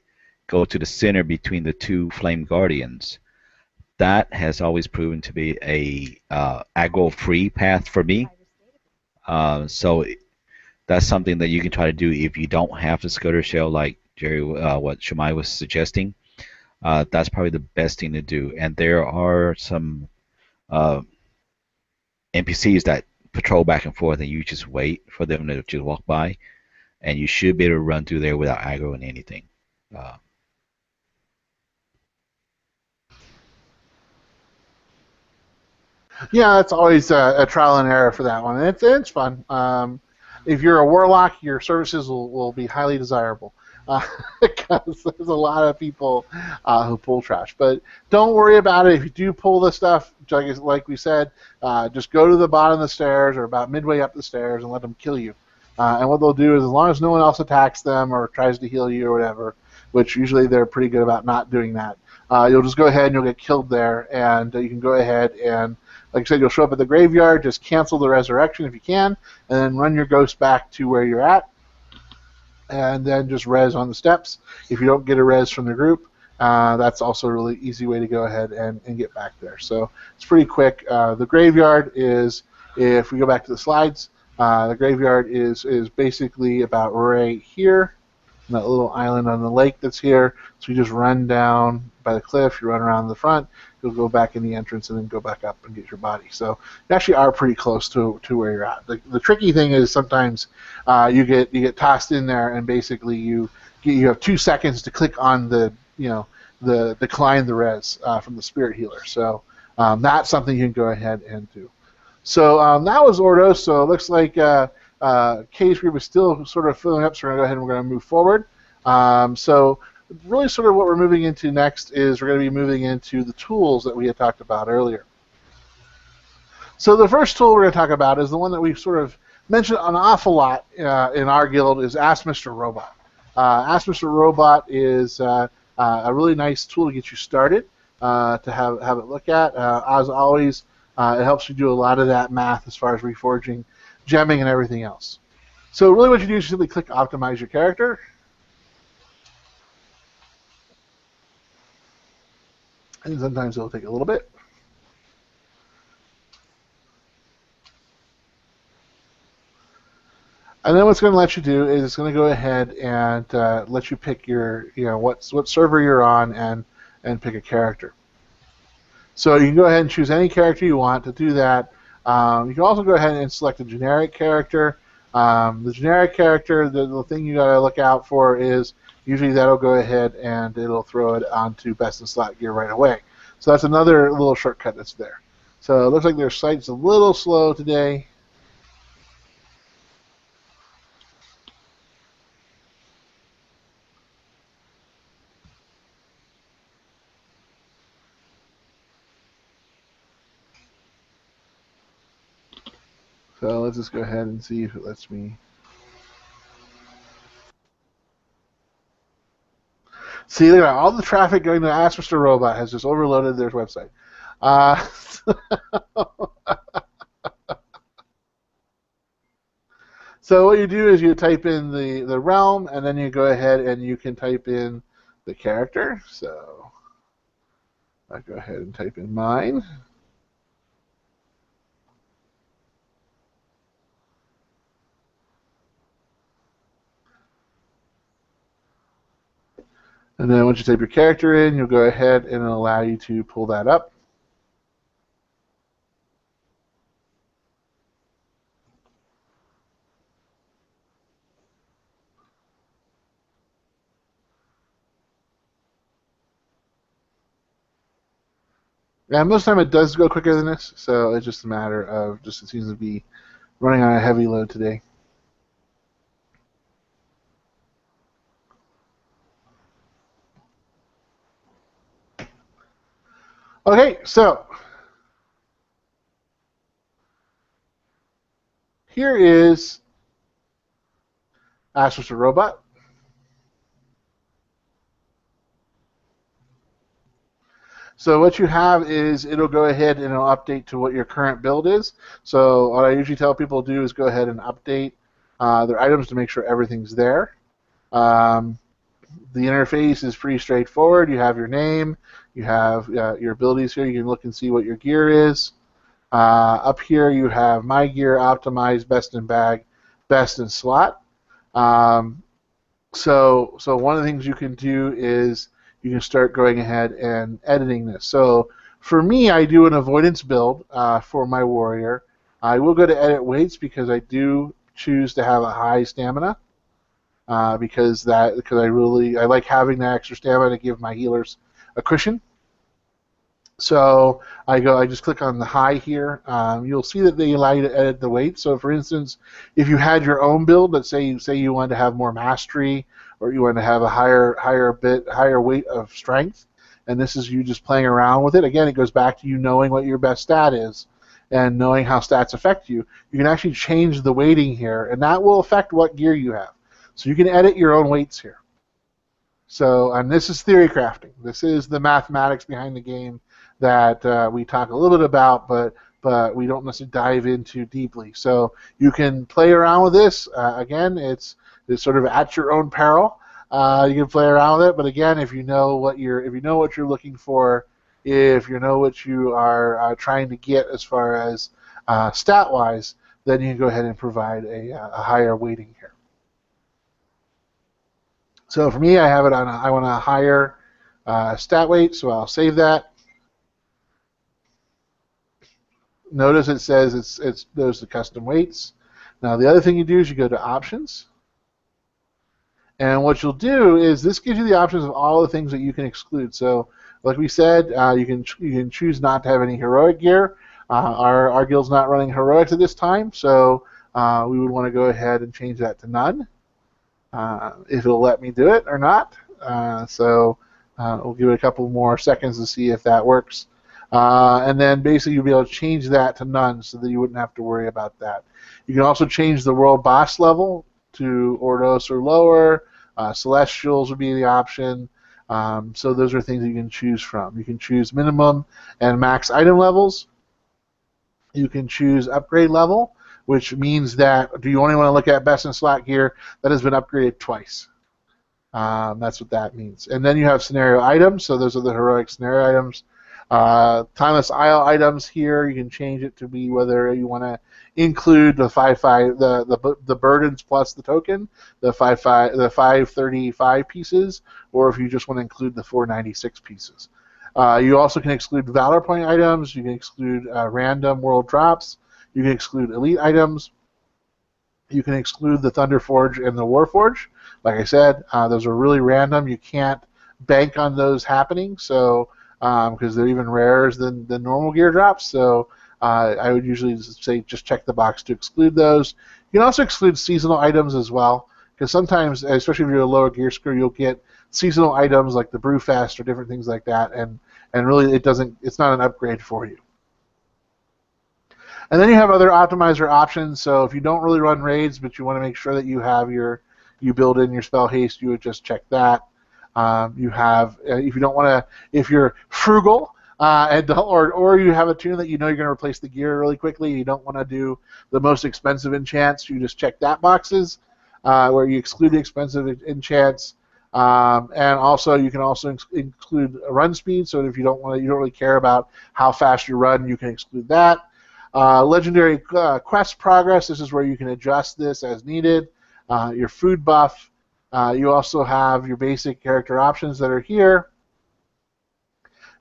go to the center between the two flame guardians. That has always proven to be a aggro-free path for me. So that's something that you can try to do if you don't have the Scudder Shell, like Jerry, what Shamai was suggesting. That's probably the best thing to do. And there are some NPCs that patrol back and forth, and you just wait for them to just walk by, and you should be able to run through there without aggroing anything. Yeah, it's always a trial and error for that one. And it's fun. If you're a warlock, your services will be highly desirable because there's a lot of people who pull trash. But don't worry about it. If you do pull the stuff, like we said, just go to the bottom of the stairs or about midway up the stairs and let them kill you. And what they'll do is, as long as no one else attacks them or tries to heal you or whatever, which usually they're pretty good about not doing that, you'll just go ahead and you'll get killed there, and you can go ahead and, like I said, you'll show up at the graveyard, just cancel the resurrection if you can, and then run your ghost back to where you're at, and then just res on the steps. If you don't get a res from the group, that's also a really easy way to go ahead and get back there. So it's pretty quick. The graveyard is, if we go back to the slides, the graveyard is basically about right here, that little island on the lake that's here. So you just run down by the cliff, you run around the front, you'll go back in the entrance and then go back up and get your body. So you actually are pretty close to where you're at. The tricky thing is sometimes you get tossed in there, and basically you have 2 seconds to click on the decline the res from the spirit healer. So that's something you can go ahead and do. So that was Ordos. So it looks like Kay's group is still sort of filling up, so we're going to go ahead and we're going to move forward. So really sort of what we're moving into next is we're going to be moving into the tools that we had talked about earlier. So the first tool we're going to talk about is the one that we've sort of mentioned an awful lot in our guild, is Ask Mr. Robot. Ask Mr. Robot is a really nice tool to get you started, to have it look at. As always, it helps you do a lot of that math as far as reforging, gemming, and everything else. So really what you do is simply click Optimize your character. And sometimes it'll take a little bit. And then what's going to let you do is it's going to go ahead and let you pick your, what server you're on, and pick a character. So you can go ahead and choose any character you want. To do that, you can also go ahead and select a generic character. The generic character, the thing you got to look out for is usually that'll go ahead and it'll throw it onto best in slot gear right away. So that's another little shortcut that's there. So it looks like their site's a little slow today. So let's just go ahead and see if it lets me. See, look at all the traffic going to Ask Mr. Robot has just overloaded their website. So what you do is you type in the realm, and then you go ahead and you can type in the character. So I'll go ahead and type in mine. And then once you type your character in, you'll go ahead and it'll allow you to pull that up. And most of the time it does go quicker than this, so it's just a matter of it seems to be running on a heavy load today. Okay, so here is Ask Mr. Robot. So what you have is it'll go ahead and it'll update to what your current build is. So what I usually tell people to do is go ahead and update their items to make sure everything's there. The interface is pretty straightforward. You have your name, you have your abilities here. You can look and see what your gear is. Up here you have my gear, optimized, best in bag, best in slot. So one of the things you can do is you can start going ahead and editing this. So for me, I do an avoidance build for my warrior. I will go to edit weights because I do choose to have a high stamina because I like having that extra stamina to give my healers a cushion. So I just click on the high here. You'll see that they allow you to edit the weight. So for instance, if you had your own build, let's say you wanted to have more mastery, or you wanted to have a higher weight of strength, and this is you just playing around with it. Again, it goes back to you knowing what your best stat is and knowing how stats affect you. You can actually change the weighting here, and that will affect what gear you have. So you can edit your own weights here. So, and this is theory crafting. This is the mathematics behind the game that we talk a little bit about, but we don't necessarily dive into deeply. So you can play around with this. Again, it's sort of at your own peril. You can play around with it, but again, if you know what you're looking for, if you know what you are trying to get as far as stat-wise, then you can go ahead and provide a higher weighting here. So for me, I want a higher stat weight, so I'll save that. Notice it says those the custom weights. Now the other thing you do is you go to options, and what you'll do is this gives you the options of all the things that you can exclude. So like we said, you can choose not to have any heroic gear. Our guild's not running heroics at this time, so we would want to go ahead and change that to none. If it'll let me do it or not. We'll give it a couple more seconds to see if that works. And then basically you'll be able to change that to none so that you wouldn't have to worry about that. You can also change the world boss level to Ordos or lower. Celestials would be the option. So those are things you can choose from. You can choose minimum and max item levels. You can choose upgrade level, which means that do you only want to look at best in slot gear that has been upgraded twice. That's what that means. And then you have scenario items, so those are the heroic scenario items. Timeless Isle items here, you can change it to be whether you want to include the 5/5 the burdens plus the token, the 535 pieces, or if you just want to include the 496 pieces. You also can exclude Valor Point items. You can exclude random world drops. You can exclude elite items. You can exclude the Thunder Forge and the War Forge. Like I said, those are really random. You can't bank on those happening, so because they're even rarer than the normal gear drops. So I would usually say just check the box to exclude those. You can also exclude seasonal items as well, because sometimes, especially if you're a lower gear score, you'll get seasonal items like the Brewfest or different things like that, and really it's not an upgrade for you. And then you have other optimizer options. So if you don't really run raids, but you want to make sure that you build in your spell haste, you would just check that. You have if you're frugal or you have a tune that you know you're going to replace the gear really quickly, you don't want to do the most expensive enchants, you just check that boxes where you exclude the expensive enchants. And also you can also include run speed. So if you don't really care about how fast you run, you can exclude that. Legendary quest progress. This is where you can adjust this as needed. Your food buff. You also have your basic character options that are here.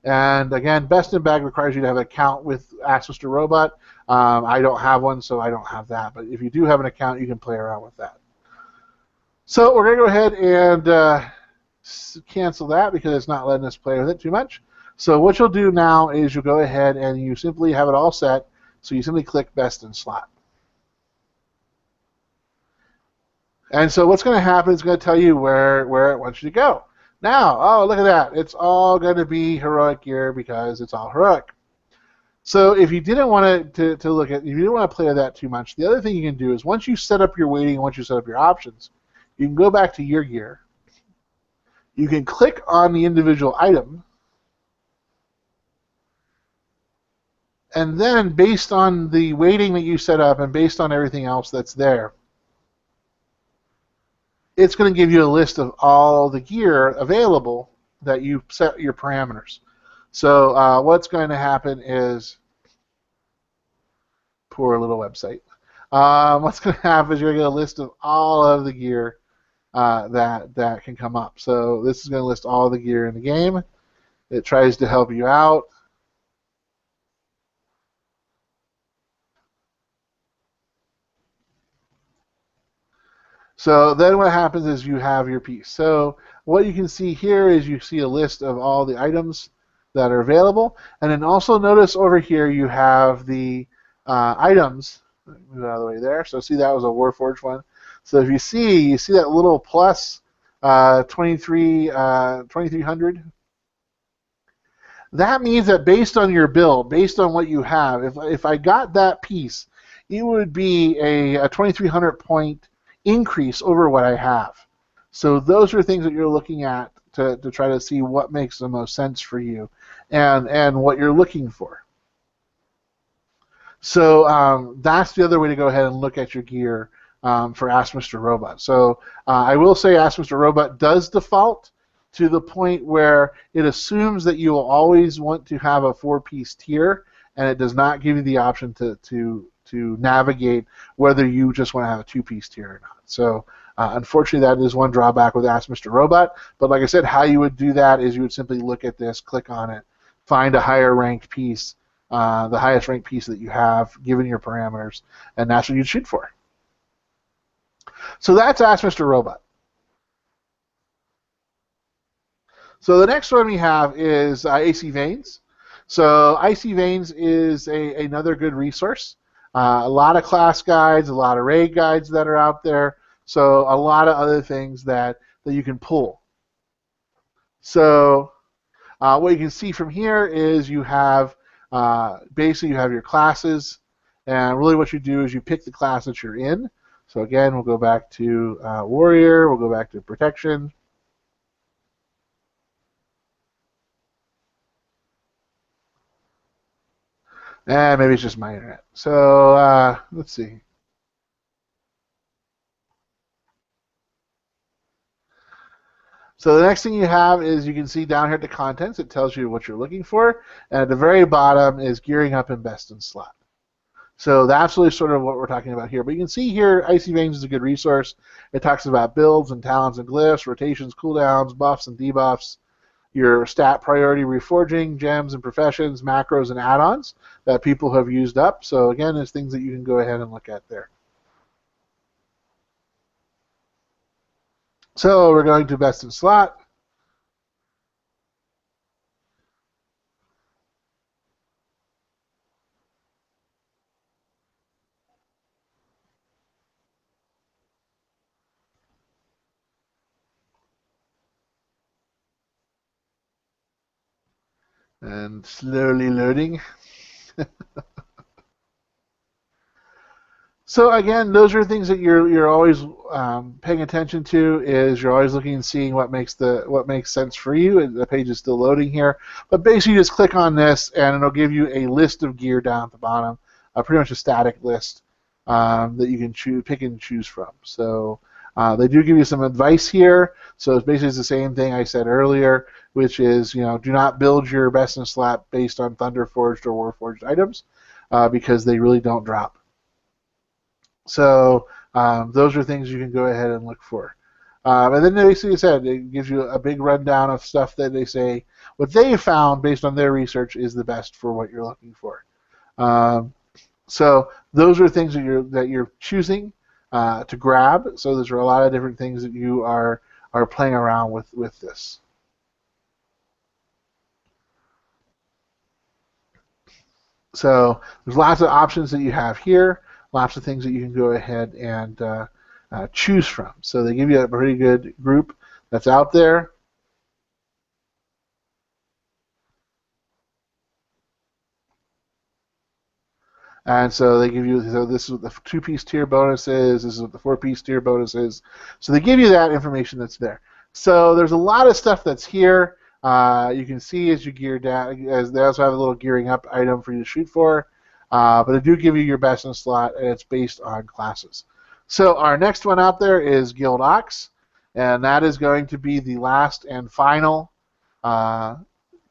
And again, best in bag requires you to have an account with access to Robot. I don't have one, so I don't have that. But if you do have an account, you can play around with that. So we're going to go ahead and cancel that because it's not letting us play with it too much. So what you'll do now is you'll go ahead and you simply have it all set. So you simply click best in slot. And so what's going to happen is going to tell you where it wants you to go. Now, oh, look at that. It's all going to be heroic gear because it's all heroic. So if you didn't want to look at, if you didn't want to play with that too much, the other thing you can do is once you set up your weighting, once you set up your options, you can go back to your gear. You can click on the individual item, And then based on the weighting that you set up and based on everything else that's there, it's going to give you a list of all the gear available that you set your parameters. So what's going to happen is, poor little website. What's going to happen is you're going to get a list of all of the gear that can come up. So this is going to list all the gear in the game. It tries to help you out. So then what happens is you have your piece. So what you can see here is you see a list of all the items that are available. And then also notice over here you have the items. Move out of the way there. So see, that was a Warforged one. So if you see that little plus 2300. That means that based on your build, based on what you have, if I got that piece, it would be a 2300 point increase over what I have. So those are things that you're looking at to try to see what makes the most sense for you and what you're looking for. So that's the other way to go ahead and look at your gear for Ask Mr. Robot. So I will say Ask Mr. Robot does default to the point where it assumes that you will always want to have a 4-piece tier, and it does not give you the option to navigate whether you just want to have a 2-piece tier or not. So unfortunately, that is one drawback with Ask Mr. Robot. But like I said, how you would do that is you would simply look at this, click on it, find a higher ranked piece, the highest ranked piece that you have, given your parameters, and that's what you'd shoot for. So that's Ask Mr. Robot. So the next one we have is Icy Veins. So Icy Veins is another good resource. A lot of class guides, a lot of raid guides that are out there. So a lot of other things that you can pull. So what you can see from here is you have basically you have your classes, and really what you do is you pick the class that you're in. So again, we'll go back to Warrior, we'll go back to Protection. And maybe it's just my internet. So let's see. So the next thing you have is you can see down here at the contents, it tells you what you're looking for. And at the very bottom is gearing up in best in slot. So that's really sort of what we're talking about here. But you can see here, Icy Veins is a good resource. It talks about builds and talents and glyphs, rotations, cooldowns, buffs and debuffs, your stat priority reforging, gems and professions, macros and add-ons that people have used up. So again, there's things that you can go ahead and look at there. So we're going to best in slot. And slowly loading. So again, those are things that you're always paying attention to. Is you're always looking and seeing what makes sense for you. And the page is still loading here, but basically you just click on this, and it'll give you a list of gear down at the bottom, pretty much a static list that you can pick and choose from. So they do give you some advice here. So it's basically the same thing I said earlier, which is do not build your best in slot based on Thunderforged or Warforged items because they really don't drop. So those are things you can go ahead and look for. And then basically said it gives you a big rundown of stuff that they say what they found based on their research is the best for what you're looking for. So those are things that you're choosing to grab. So there's a lot of different things that you are playing around with this. So there's lots of options that you have here. Lots of things that you can go ahead and choose from. So they give you a pretty good group that's out there. And so they give you, so this is what the 2-piece tier bonus is, this is what the 4-piece tier bonus is. So they give you that information that's there. So there's a lot of stuff that's here. You can see as you gear down, as they also have a little gearing up item for you to shoot for. But they do give you your best in slot, and it's based on classes. So our next one out there is Guild Ox, and that is going to be the last and final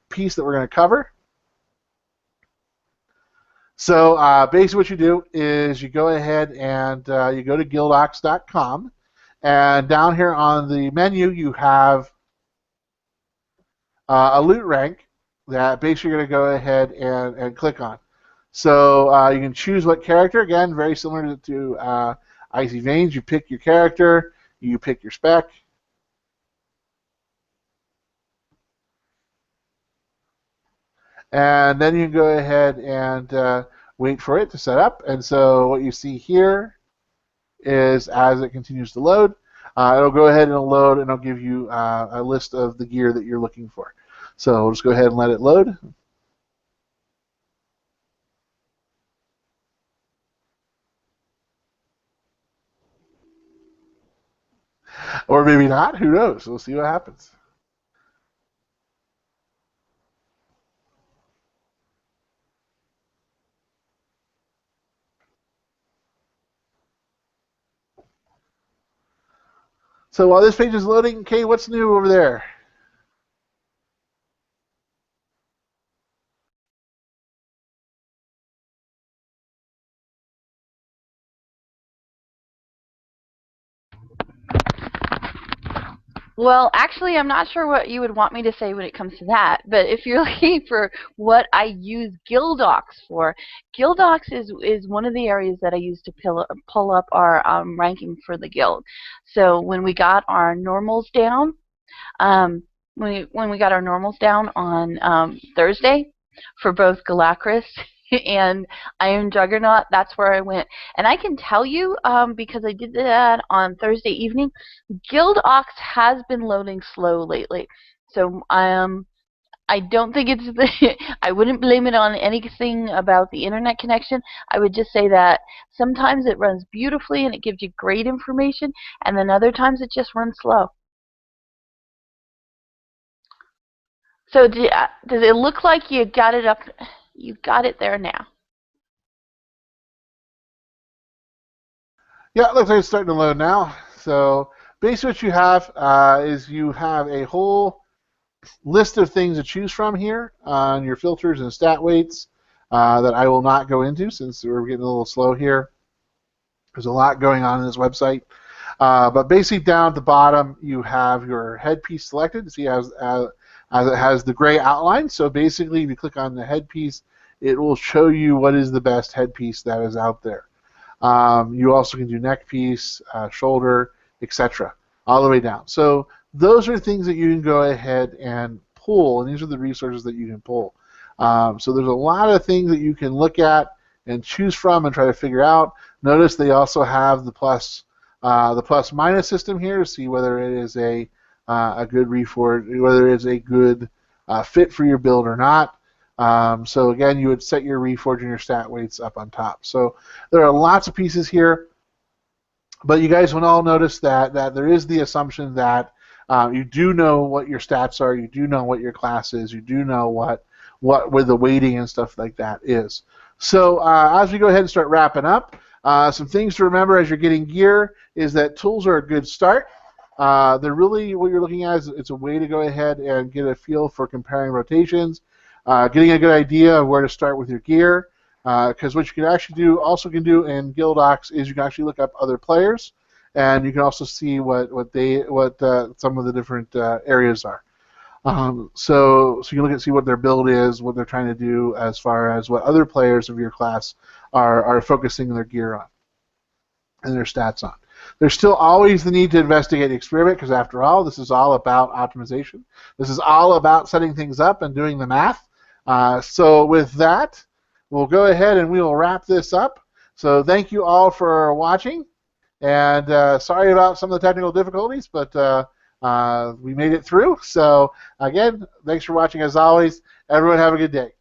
piece that we're going to cover. So basically what you do is you go ahead and you go to guildox.com, and down here on the menu you have a loot rank that basically you're going to go ahead and click on. So you can choose what character. Again, very similar to Icy Veins. You pick your character, you pick your spec. And then you can go ahead and wait for it to set up. And so what you see here is as it continues to load, it'll go ahead and it'll load, and it'll give you a list of the gear that you're looking for. So we'll just go ahead and let it load. Or maybe not. Who knows? We'll see what happens. So while this page is loading, Kay, what's new over there? Well, actually, I'm not sure what you would want me to say when it comes to that, but if you're looking for what I use Guildox for, Guildox is one of the areas that I use to pull up our ranking for the guild. So when we got our normals down, when we got our normals down on Thursday for both Galacris and Iron Juggernaut, that's where I went. And I can tell you, because I did that on Thursday evening, Guild Ox has been loading slow lately. So I don't think it's I wouldn't blame it on anything about the internet connection. I would just say that sometimes it runs beautifully and it gives you great information, and then other times it just runs slow. So does it look like you got it up? You got it there now. Yeah, it looks like it's starting to load now. So basically what you have is you have a whole list of things to choose from here on your filters and stat weights that I will not go into since we're getting a little slow here. There's a lot going on in this website. But basically down at the bottom you have your headpiece selected. See as it has the gray outline. So basically if you click on the headpiece, it will show you what is the best headpiece that is out there. You also can do neck piece, shoulder, etc. all the way down. So those are things that you can go ahead and pull, and these are the resources that you can pull. So there's a lot of things that you can look at and choose from and try to figure out. Notice they also have the plus minus system here to see whether it is a good reforge, whether it is a good fit for your build or not. So again, you would set your reforge and your stat weights up on top. So there are lots of pieces here, but you guys will all notice that there is the assumption that you do know what your stats are, you do know what your class is, you do know what with the weighting and stuff like that is. So as we go ahead and start wrapping up, some things to remember as you're getting gear is that tools are a good start. They're really what you're looking at is it's a way to go ahead and get a feel for comparing rotations. Getting a good idea of where to start with your gear, because what you can actually do in Guild Ox is you can actually look up other players, and you can also see what some of the different areas are. So you can look and see what their build is, what they're trying to do, as far as what other players of your class are focusing their gear on and their stats on. There's still always the need to investigate the experiment, because after all, this is all about optimization. This is all about setting things up and doing the math. So with that, we'll go ahead and we will wrap this up. So thank you all for watching, and sorry about some of the technical difficulties, but we made it through. So again, thanks for watching as always. Everyone have a good day.